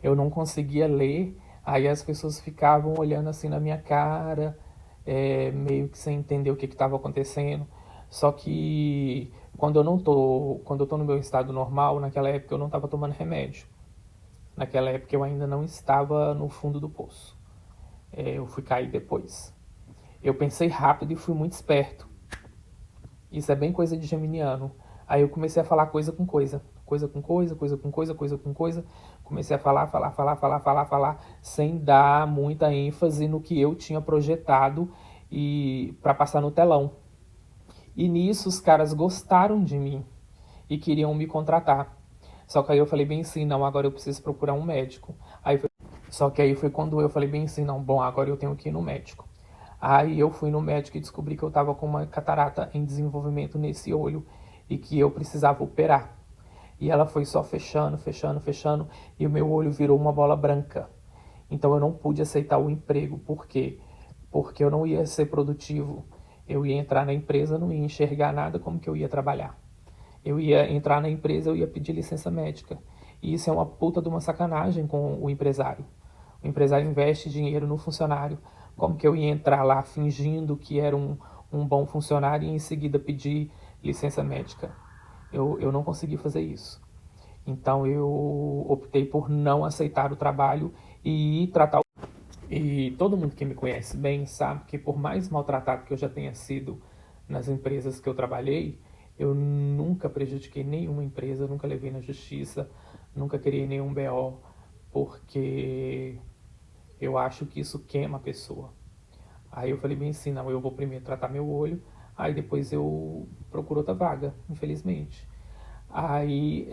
Eu não conseguia ler, aí as pessoas ficavam olhando assim na minha cara, meio que sem entender o que estava acontecendo. Só que quando eu tô no meu estado normal, naquela época eu não estava tomando remédio. Naquela época eu ainda não estava no fundo do poço. Eu fui cair depois. Eu pensei rápido e fui muito esperto. Isso é bem coisa de geminiano. Aí eu comecei a falar coisa com coisa. Coisa com coisa, coisa com coisa, coisa com coisa. Comecei a falar, sem dar muita ênfase no que eu tinha projetado e para passar no telão. E nisso os caras gostaram de mim e queriam me contratar. Só que aí eu falei bem assim, não, agora eu preciso procurar um médico. Só que aí foi quando eu falei bem assim, não, bom, agora eu tenho que ir no médico. Aí eu fui no médico e descobri que eu estava com uma catarata em desenvolvimento nesse olho e que eu precisava operar. E ela foi só fechando, fechando, fechando, e o meu olho virou uma bola branca. Então eu não pude aceitar o emprego. Por quê? Porque eu não ia ser produtivo. Eu ia entrar na empresa, não ia enxergar nada, como que eu ia trabalhar. Eu ia entrar na empresa, eu ia pedir licença médica. E isso é uma puta de uma sacanagem com o empresário. O empresário investe dinheiro no funcionário. Como que eu ia entrar lá fingindo que era um bom funcionário e em seguida pedir licença médica? Eu não consegui fazer isso. Então eu optei por não aceitar o trabalho e ir tratar o... E todo mundo que me conhece bem sabe que por mais maltratado que eu já tenha sido nas empresas que eu trabalhei, eu nunca prejudiquei nenhuma empresa, nunca levei na justiça, nunca criei nenhum BO, porque eu acho que isso queima a pessoa. Aí eu falei bem assim, não, eu vou primeiro tratar meu olho, aí depois eu procuro outra vaga, infelizmente. Aí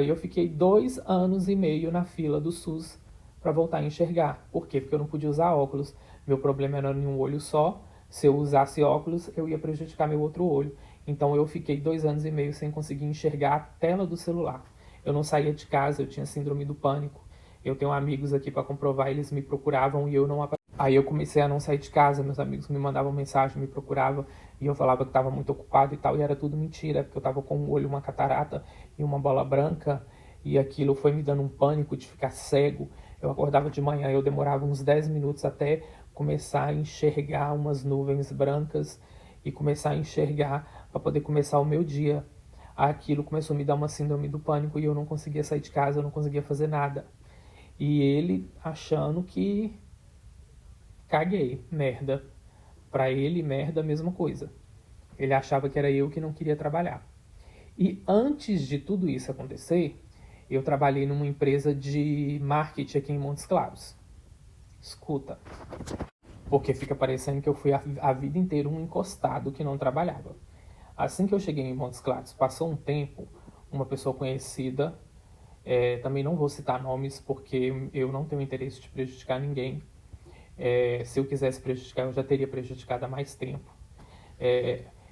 eu fiquei 2 anos e meio na fila do SUS para voltar a enxergar. Por quê? Porque eu não podia usar óculos. Meu problema era em um olho só. Se eu usasse óculos, eu ia prejudicar meu outro olho. Então eu fiquei 2 anos e meio sem conseguir enxergar a tela do celular. Eu não saía de casa, eu tinha síndrome do pânico. Eu tenho amigos aqui para comprovar, eles me procuravam e eu não aparecia. Aí eu comecei a não sair de casa, meus amigos me mandavam mensagem, me procuravam, e eu falava que estava muito ocupado e tal, e era tudo mentira, porque eu estava com um olho, uma catarata e uma bola branca, e aquilo foi me dando um pânico de ficar cego. Eu acordava de manhã, eu demorava uns 10 minutos até começar a enxergar umas nuvens brancas e começar a enxergar para poder começar o meu dia. Aquilo começou a me dar uma síndrome do pânico e eu não conseguia sair de casa, eu não conseguia fazer nada. E ele achando que caguei, merda. Pra ele, merda, mesma coisa. Ele achava que era eu que não queria trabalhar. E antes de tudo isso acontecer, eu trabalhei numa empresa de marketing aqui em Montes Claros. Escuta, porque fica parecendo que eu fui a vida inteira um encostado que não trabalhava. Assim que eu cheguei em Montes Claros, passou um tempo, uma pessoa conhecida, também não vou citar nomes porque eu não tenho interesse de prejudicar ninguém. Se eu quisesse prejudicar, eu já teria prejudicado há mais tempo.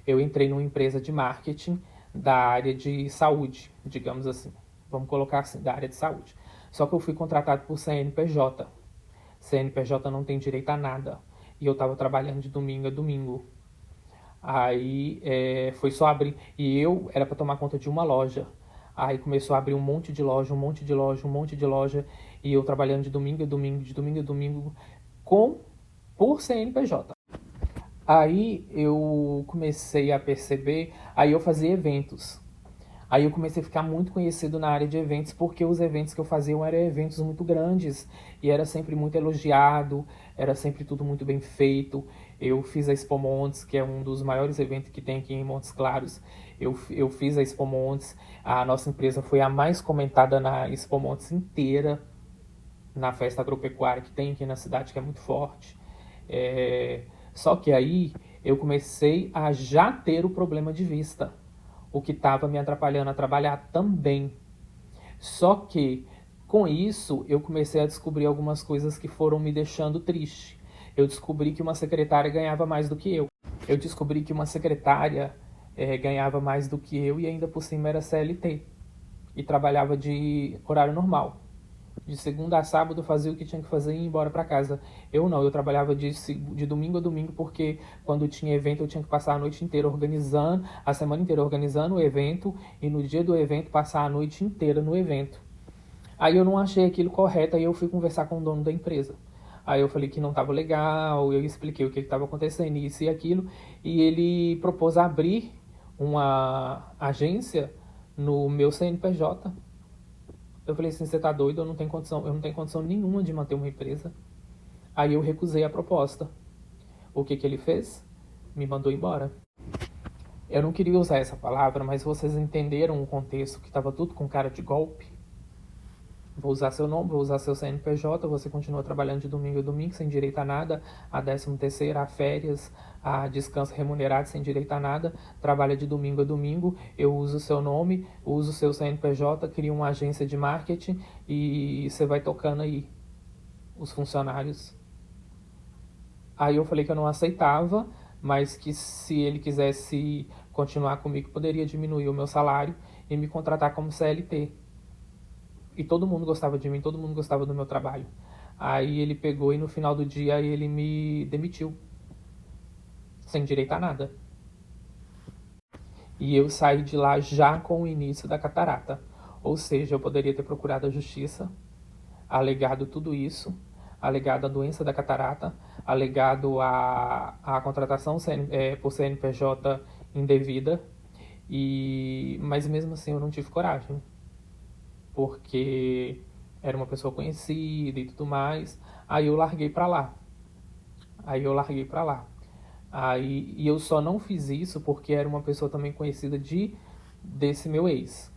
Eu entrei numa empresa de marketing da área de saúde, digamos assim. Vamos colocar assim, da área de saúde. Só que eu fui contratado por CNPJ. CNPJ não tem direito a nada. E eu estava trabalhando de domingo a domingo. Aí foi só abrir. E eu era para tomar conta de uma loja. Aí começou a abrir um monte de loja, um monte de loja, um monte de loja. E eu trabalhando de domingo a domingo, de domingo a domingo, por CNPJ. Aí eu comecei a perceber, aí eu fazia eventos. Aí eu comecei a ficar muito conhecido na área de eventos, porque os eventos que eu fazia eram eventos muito grandes, e era sempre muito elogiado, era sempre tudo muito bem feito. Eu fiz a Expo Montes, que é um dos maiores eventos que tem aqui em Montes Claros. Eu fiz a Expo Montes, a nossa empresa foi a mais comentada na Expo Montes inteira, na festa agropecuária que tem aqui na cidade, que é muito forte. Só que aí eu comecei a já ter o problema de vista, o que estava me atrapalhando a trabalhar também. Só que com isso eu comecei a descobrir algumas coisas que foram me deixando triste. Eu descobri que uma secretária ganhava mais do que eu. Eu descobri que uma secretária ganhava mais do que eu e ainda por cima era CLT e trabalhava de horário normal. De segunda a sábado fazia o que tinha que fazer e ia embora para casa. Eu não, eu trabalhava de domingo a domingo porque quando tinha evento eu tinha que passar a noite inteira organizando, a semana inteira organizando o evento e no dia do evento passar a noite inteira no evento. Aí eu não achei aquilo correto, aí eu fui conversar com o dono da empresa. Aí eu falei que não estava legal, eu expliquei o que estava acontecendo, isso e aquilo, e ele propôs abrir uma agência no meu CNPJ. Eu falei assim, você tá doido? Eu não tenho condição nenhuma de manter uma empresa. Aí eu recusei a proposta. O que ele fez? Me mandou embora. Eu não queria usar essa palavra, mas vocês entenderam o contexto, que estava tudo com cara de golpe. Vou usar seu nome, vou usar seu CNPJ, você continua trabalhando de domingo a domingo, sem direito a nada, a 13º, a férias, a descanso remunerado, sem direito a nada, trabalha de domingo a domingo, eu uso o seu nome, uso o seu CNPJ, crio uma agência de marketing e você vai tocando aí os funcionários. Aí eu falei que eu não aceitava, mas que se ele quisesse continuar comigo, poderia diminuir o meu salário e me contratar como CLT. E todo mundo gostava de mim, todo mundo gostava do meu trabalho. Aí ele pegou e no final do dia ele me demitiu. Sem direito a nada. E eu saí de lá já com o início da catarata. Ou seja, eu poderia ter procurado a justiça, alegado tudo isso, alegado a doença da catarata, alegado a contratação por CNPJ indevida. Mas mesmo assim eu não tive coragem. Porque era uma pessoa conhecida e tudo mais. Aí eu larguei pra lá. E eu só não fiz isso porque era uma pessoa também conhecida desse meu ex.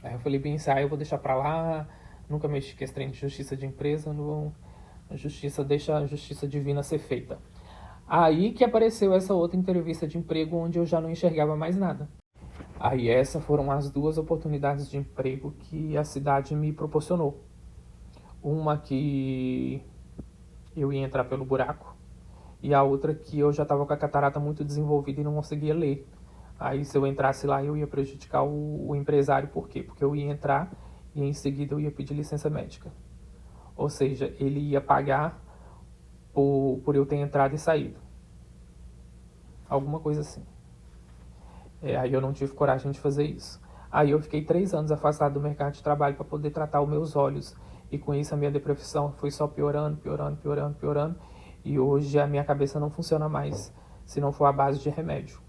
Aí eu falei bem, eu vou deixar pra lá, nunca mexi com esse trem de justiça de empresa, não, a justiça deixa a justiça divina ser feita. Aí que apareceu essa outra entrevista de emprego onde eu já não enxergava mais nada. Aí essas foram as duas oportunidades de emprego que a cidade me proporcionou. Uma que eu ia entrar pelo buraco e a outra que eu já estava com a catarata muito desenvolvida e não conseguia ler. Aí se eu entrasse lá eu ia prejudicar o empresário, por quê? Porque eu ia entrar e em seguida eu ia pedir licença médica. Ou seja, ele ia pagar por eu ter entrado e saído. Alguma coisa assim. Aí eu não tive coragem de fazer isso. Aí eu fiquei 3 anos afastado do mercado de trabalho para poder tratar os meus olhos. E com isso a minha depressão foi só piorando. E hoje a minha cabeça não funciona mais se não for à base de remédio.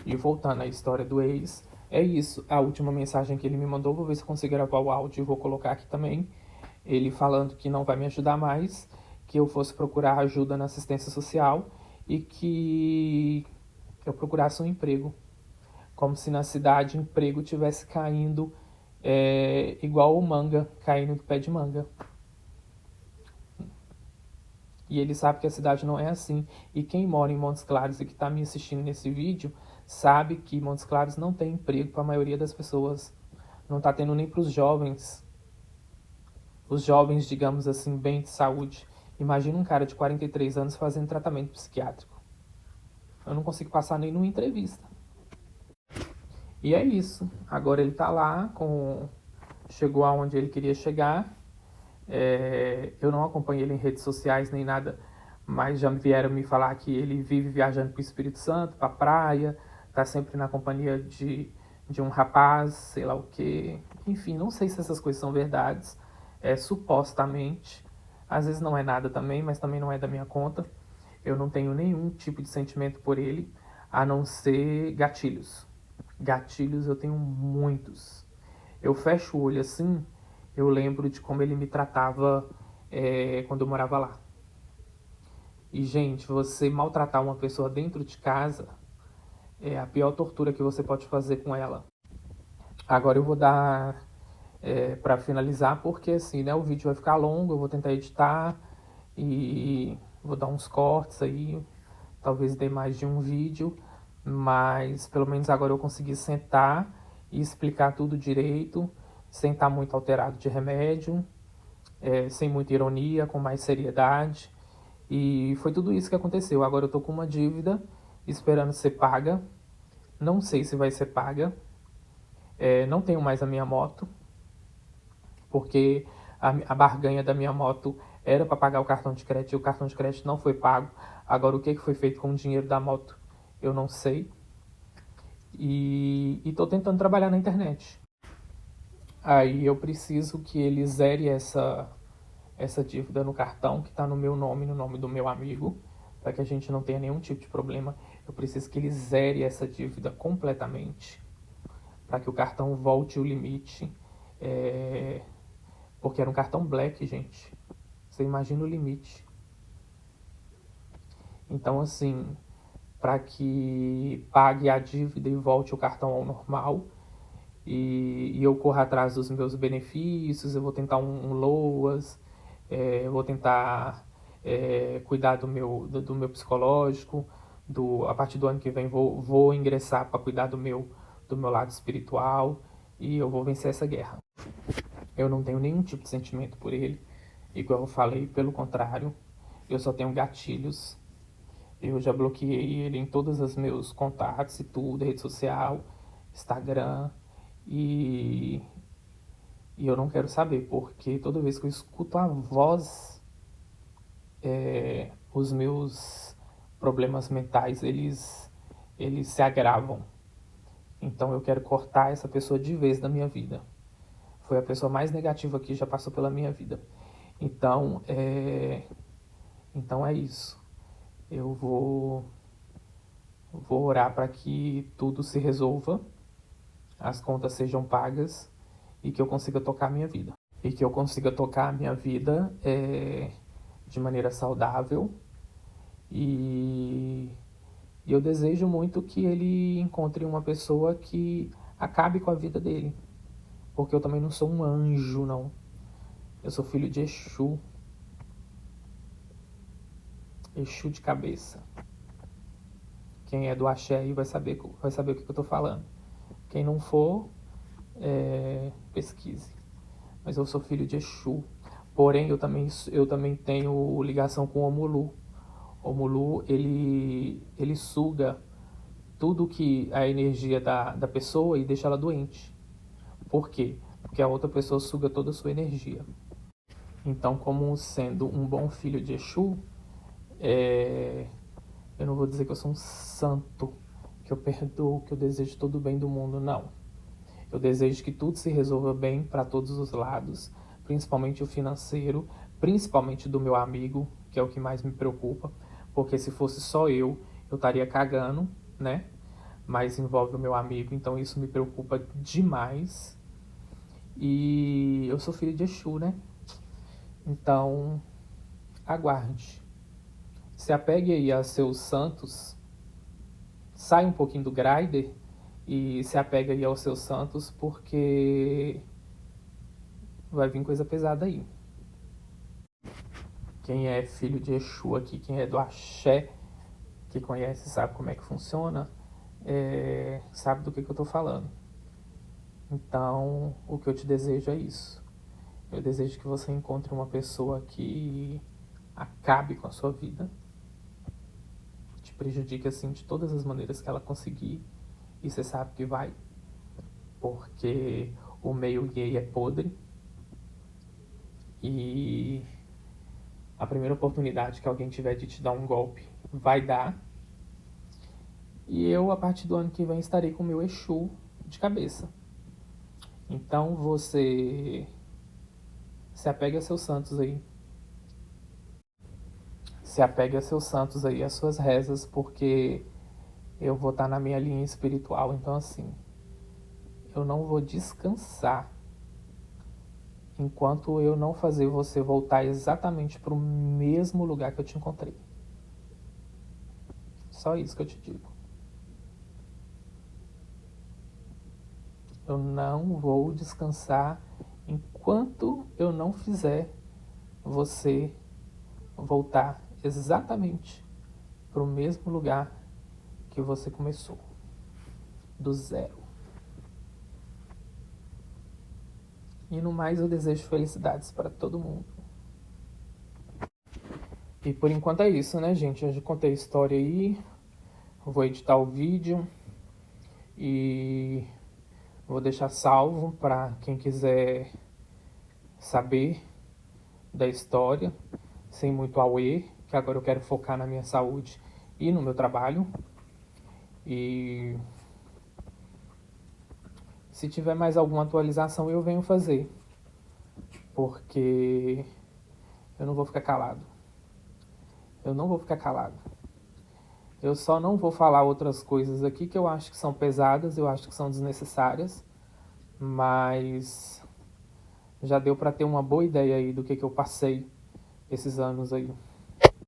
E voltando à história do ex, é isso. A última mensagem que ele me mandou, vou ver se eu consigo gravar o áudio e vou colocar aqui também. Ele falando que não vai me ajudar mais, que eu fosse procurar ajuda na assistência social e que eu procurasse um emprego. Como se na cidade o emprego tivesse caindo igual o manga, caindo do pé de manga. E ele sabe que a cidade não é assim. E quem mora em Montes Claros e que está me assistindo nesse vídeo, sabe que Montes Claros não tem emprego para a maioria das pessoas. Não está tendo nem para os jovens. Os jovens, digamos assim, bem de saúde. Imagina um cara de 43 anos fazendo tratamento psiquiátrico. Eu não consigo passar nem numa entrevista. E é isso. Agora ele tá lá, chegou aonde ele queria chegar. Eu não acompanho ele em redes sociais nem nada, mas já vieram me falar que ele vive viajando pro Espírito Santo, pra praia, tá sempre na companhia de um rapaz, sei lá o quê. Enfim, não sei se essas coisas são verdades. Supostamente. Às vezes não é nada também, mas também não é da minha conta. Eu não tenho nenhum tipo de sentimento por ele, a não ser gatilhos. Gatilhos eu tenho muitos. Eu fecho o olho assim, eu lembro de como ele me tratava quando eu morava lá. E, gente, você maltratar uma pessoa dentro de casa é a pior tortura que você pode fazer com ela. Agora eu vou dar para finalizar, porque assim, né, o vídeo vai ficar longo, eu vou tentar editar e vou dar uns cortes aí, talvez dê mais de um vídeo, mas pelo menos agora eu consegui sentar e explicar tudo direito, sem estar muito alterado de remédio, sem muita ironia, com mais seriedade. E foi tudo isso que aconteceu. Agora eu tô com uma dívida esperando ser paga. Não sei se vai ser paga. Não tenho mais a minha moto, porque a barganha da minha moto era para pagar o cartão de crédito e o cartão de crédito não foi pago. Agora o que foi feito com o dinheiro da moto eu não sei. E tô tentando trabalhar na internet. Aí eu preciso que ele zere essa dívida no cartão que está no meu nome, no nome do meu amigo, para que a gente não tenha nenhum tipo de problema. Eu preciso que ele zere essa dívida completamente, para que o cartão volte o limite, porque era um cartão black, gente. Você imagina o limite. Então, assim, para que pague a dívida e volte o cartão ao normal, e eu corro atrás dos meus benefícios, eu vou tentar um LOAS, eu vou tentar cuidar do meu psicológico, a partir do ano que vem vou ingressar para cuidar do meu lado espiritual, e eu vou vencer essa guerra. Eu não tenho nenhum tipo de sentimento por ele, igual eu falei, pelo contrário, eu só tenho gatilhos. Eu já bloqueei ele em todos os meus contatos e tudo, rede social, Instagram, e, e eu não quero saber, porque toda vez que eu escuto a voz, os meus problemas mentais, eles se agravam. Então eu quero cortar essa pessoa de vez da minha vida. Foi a pessoa mais negativa que já passou pela minha vida. Então, então é isso. Eu vou orar para que tudo se resolva, as contas sejam pagas e que eu consiga tocar a minha vida. E que eu consiga tocar a minha vida de maneira saudável. E eu desejo muito que ele encontre uma pessoa que acabe com a vida dele. Porque eu também não sou um anjo, não. Eu sou filho de Exu. Exu de cabeça. Quem é do axé aí vai saber o que eu tô falando. Quem não for, pesquise. Mas eu sou filho de Exu. Porém, eu também tenho ligação com o Omulu. O Omulu, ele suga tudo que a energia da pessoa e deixa ela doente. Por quê? Porque a outra pessoa suga toda a sua energia. Então, como sendo um bom filho de Exu, eu não vou dizer que eu sou um santo, que eu perdoo, que eu desejo todo o bem do mundo, não. Eu desejo que tudo se resolva bem para todos os lados, principalmente o financeiro, principalmente do meu amigo, que é o que mais me preocupa, porque se fosse só eu estaria cagando, né? Mas envolve o meu amigo, então isso me preocupa demais. E eu sou filho de Exu, né? Então, aguarde. Se apegue aí a seus santos, sai um pouquinho do grinder e se apega aí aos seus santos, porque vai vir coisa pesada aí. Quem é filho de Exu aqui, quem é do axé, que conhece, sabe como é que funciona, sabe do que eu tô falando. Então, o que eu te desejo é isso. Eu desejo que você encontre uma pessoa que acabe com a sua vida, te prejudique assim de todas as maneiras que ela conseguir, e você sabe que vai, porque o meio gay é podre, e a primeira oportunidade que alguém tiver de te dar um golpe vai dar. E eu, a partir do ano que vem, estarei com o meu Exu de cabeça. Então você se apegue a seus santos aí. Se apegue a seus santos aí, às suas rezas, porque eu vou estar na minha linha espiritual. Então, assim, eu não vou descansar enquanto eu não fazer você voltar exatamente para o mesmo lugar que eu te encontrei. Só isso que eu te digo. Eu não vou descansar enquanto eu não fizer você voltar exatamente para o mesmo lugar que você começou, do zero. E no mais, eu desejo felicidades para todo mundo. E por enquanto é isso, né, gente? Eu já contei a história aí, vou editar o vídeo e vou deixar salvo para quem quiser saber da história, sem muito auê, que agora eu quero focar na minha saúde e no meu trabalho. E Se tiver mais alguma atualização, eu venho fazer. Porque eu não vou ficar calado. Eu não vou ficar calado. Eu só não vou falar outras coisas aqui que eu acho que são pesadas, eu acho que são desnecessárias, mas já deu para ter uma boa ideia aí do que eu passei esses anos aí.